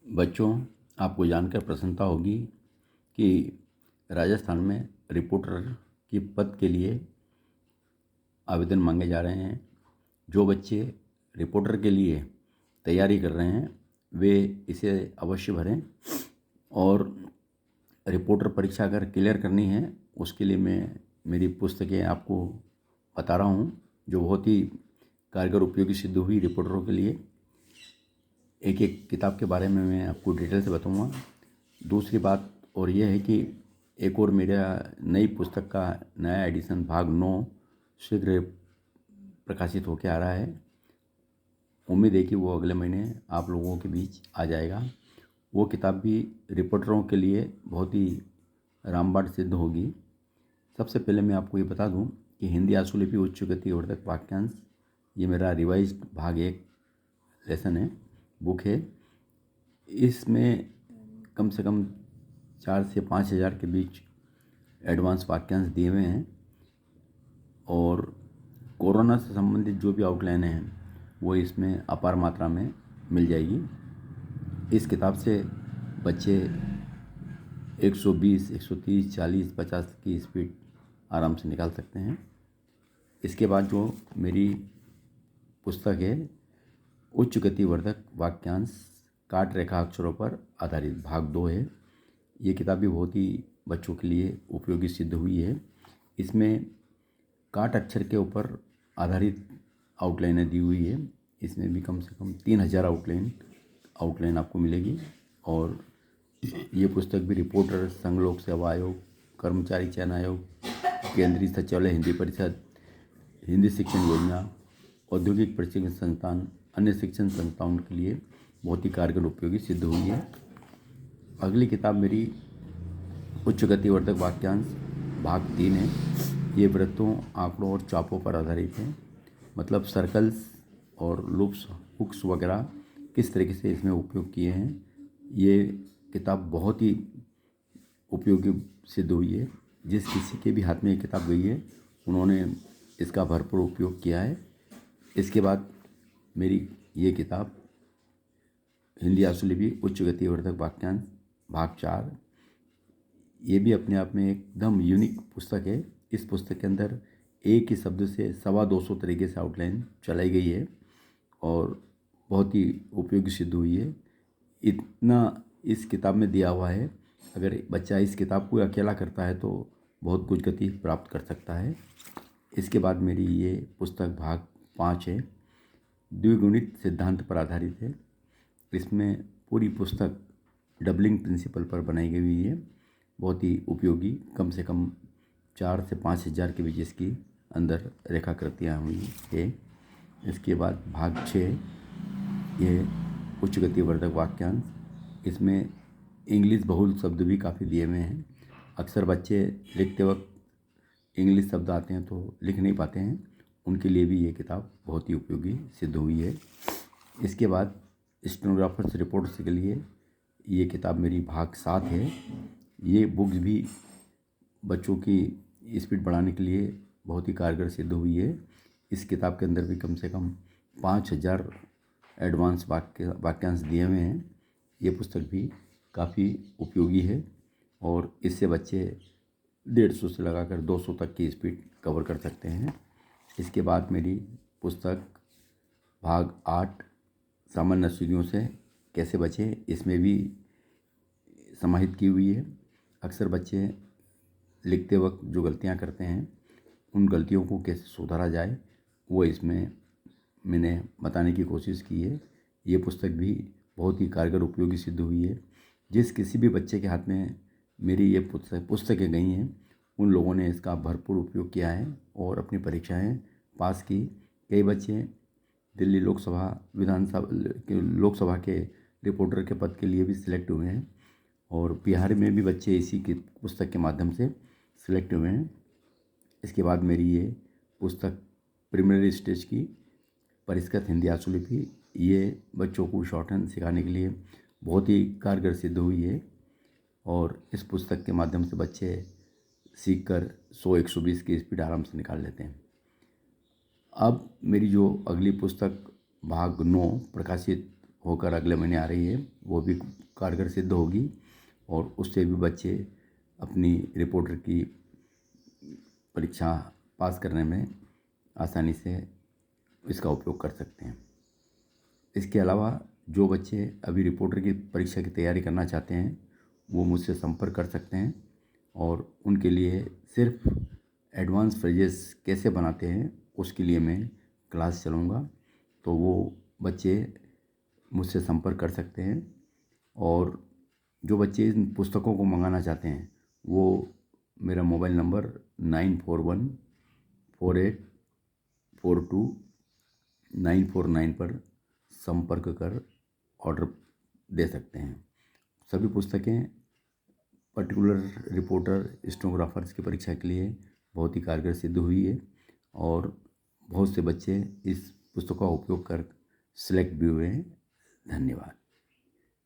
बच्चों, आपको जानकर प्रसन्नता होगी कि राजस्थान में रिपोर्टर की पद के लिए आवेदन मांगे जा रहे हैं। जो बच्चे रिपोर्टर के लिए तैयारी कर रहे हैं वे इसे अवश्य भरें। और रिपोर्टर परीक्षा अगर क्लियर करनी है उसके लिए मैं मेरी पुस्तकें आपको बता रहा हूँ जो बहुत ही कारगर उपयोगी सिद्ध हुई रिपोर्टरों के लिए। एक एक किताब के बारे में मैं आपको डिटेल से बताऊंगा। दूसरी बात और यह है कि एक और मेरा नई पुस्तक का नया एडिशन भाग 9 शीघ्र प्रकाशित होकर आ रहा है। उम्मीद है कि वो अगले महीने आप लोगों के बीच आ जाएगा। वो किताब भी रिपोर्टरों के लिए बहुत ही रामबाण सिद्ध होगी। सबसे पहले मैं आपको ये बता दूं कि हिंदी आशुलिपि उच्च गति वर्धक वाक्यांश ये मेरा रिवाइज्ड भाग 1 लेसन है, बुक है। इसमें कम से कम 4 से 5 हज़ार के बीच एडवांस वाक्यांश दिए हुए हैं और कोरोना से संबंधित जो भी आउटलाइन हैं वो इसमें अपार मात्रा में मिल जाएगी। इस किताब से बच्चे 120, 130, 40, 50 की स्पीड आराम से निकाल सकते हैं। इसके बाद जो मेरी पुस्तक है उच्च गति वर्धक वाक्यांश काट रेखा अक्षरों पर आधारित भाग 2 है। ये किताब भी बहुत ही बच्चों के लिए उपयोगी सिद्ध हुई है। इसमें काट अक्षर के ऊपर आधारित आउटलाइनें दी हुई है। इसमें भी कम से कम 3000 आउटलाइन आपको मिलेगी। और ये पुस्तक भी रिपोर्टर, संघ लोक सेवा आयोग, कर्मचारी चयन आयोग, केंद्रीय सचिवालय हिंदी परिषद, हिंदी शिक्षण योजना, औद्योगिक प्रशिक्षण संस्थान, अन्य शिक्षण संस्थाओं के लिए बहुत ही कारगर उपयोगी सिद्ध हुई है। अगली किताब मेरी उच्च गति वर्धक वाक्यांश भाग 3 है। ये वृत्तों, आंकड़ों और चापों पर आधारित है। मतलब सर्कल्स और लूप्स, हुक्स वगैरह किस तरीके से इसमें उपयोग किए हैं। ये किताब बहुत ही उपयोगी सिद्ध हुई है। जिस किसी के भी हाथ में ये किताब गई है उन्होंने इसका भरपूर उपयोग किया है। इसके बाद मेरी ये किताब हिंदी आशुलिपि उच्च गति वर्धक वाक्यांश भाग 4, ये भी अपने आप में एकदम यूनिक पुस्तक है। इस पुस्तक के अंदर एक ही शब्द से 250 तरीके से आउटलाइन चलाई गई है और बहुत ही उपयोगी सिद्ध हुई है। इतना इस किताब में दिया हुआ है, अगर बच्चा इस किताब को अकेला करता है तो बहुत कुछ गति प्राप्त कर सकता है। इसके बाद मेरी ये पुस्तक भाग 5 है, द्विगुणित सिद्धांत पर आधारित है। इसमें पूरी पुस्तक डबलिंग प्रिंसिपल पर बनाई गई हुई है। बहुत ही उपयोगी, कम से कम 4 से 5 हज़ार के बीच इसकी अंदर रेखाकृतियाँ हुई है। इसके बाद भाग 6 ये उच्च गति वर्धक वाक्यांश। इसमें इंग्लिश बहुल शब्द भी काफ़ी दिए हुए हैं। अक्सर बच्चे लिखते वक्त इंग्लिश शब्द आते हैं तो लिख नहीं पाते हैं, उनके लिए भी ये किताब बहुत ही उपयोगी सिद्ध हुई है। इसके बाद स्टेनोग्राफर्स रिपोर्ट्स के लिए ये किताब मेरी भाग 7 है। ये बुक्स भी बच्चों की स्पीड बढ़ाने के लिए बहुत ही कारगर सिद्ध हुई है। इस किताब के अंदर भी कम से कम 5000 एडवांस वाक्यांश दिए हुए हैं। ये पुस्तक भी काफ़ी उपयोगी है और इससे बच्चे 150 से लगाकर 200 तक की स्पीड कवर कर सकते हैं। इसके बाद मेरी पुस्तक भाग 8 सामान्य नशीलियों से कैसे बचें, इसमें भी समाहित की हुई है। अक्सर बच्चे लिखते वक्त जो गलतियां करते हैं उन गलतियों को कैसे सुधारा जाए वो इसमें मैंने बताने की कोशिश की है। ये पुस्तक भी बहुत ही कारगर उपयोगी सिद्ध हुई है। जिस किसी भी बच्चे के हाथ में मेरी ये पुस्तकें गई हैं उन लोगों ने इसका भरपूर उपयोग किया है और अपनी परीक्षाएं पास की। कई बच्चे दिल्ली लोकसभा के रिपोर्टर के पद के लिए भी सिलेक्ट हुए हैं और बिहार में भी बच्चे इसी की पुस्तक के माध्यम से सिलेक्ट हुए हैं। इसके बाद मेरी ये पुस्तक प्रीलिमिनरी स्टेज की परिष्कृत हिंदी आशुलिपि, ये बच्चों को शॉर्ट हैंड सिखाने के लिए बहुत ही कारगर सिद्ध हुई है और इस पुस्तक के माध्यम से बच्चे सीखकर 100-120 की स्पीड आराम से निकाल लेते हैं। अब मेरी जो अगली पुस्तक भाग 9 प्रकाशित होकर अगले महीने आ रही है, वो भी कारगर सिद्ध होगी और उससे भी बच्चे अपनी रिपोर्टर की परीक्षा पास करने में आसानी से इसका उपयोग कर सकते हैं। इसके अलावा जो बच्चे अभी रिपोर्टर की परीक्षा की तैयारी करना चाहते हैं वो मुझसे संपर्क कर सकते हैं और उनके लिए सिर्फ एडवांस फ्रेजेस कैसे बनाते हैं उसके लिए मैं क्लास चलाऊँगा, तो वो बच्चे मुझसे संपर्क कर सकते हैं। और जो बच्चे इन पुस्तकों को मंगाना चाहते हैं वो मेरा मोबाइल नंबर 9414842949 पर संपर्क कर ऑर्डर दे सकते हैं। सभी पुस्तकें पर्टिकुलर रिपोर्टर स्टेनोग्राफर्स की परीक्षा के लिए बहुत ही कारगर सिद्ध हुई है और बहुत से बच्चे इस पुस्तक का उपयोग कर सिलेक्ट भी हुए हैं। धन्यवाद।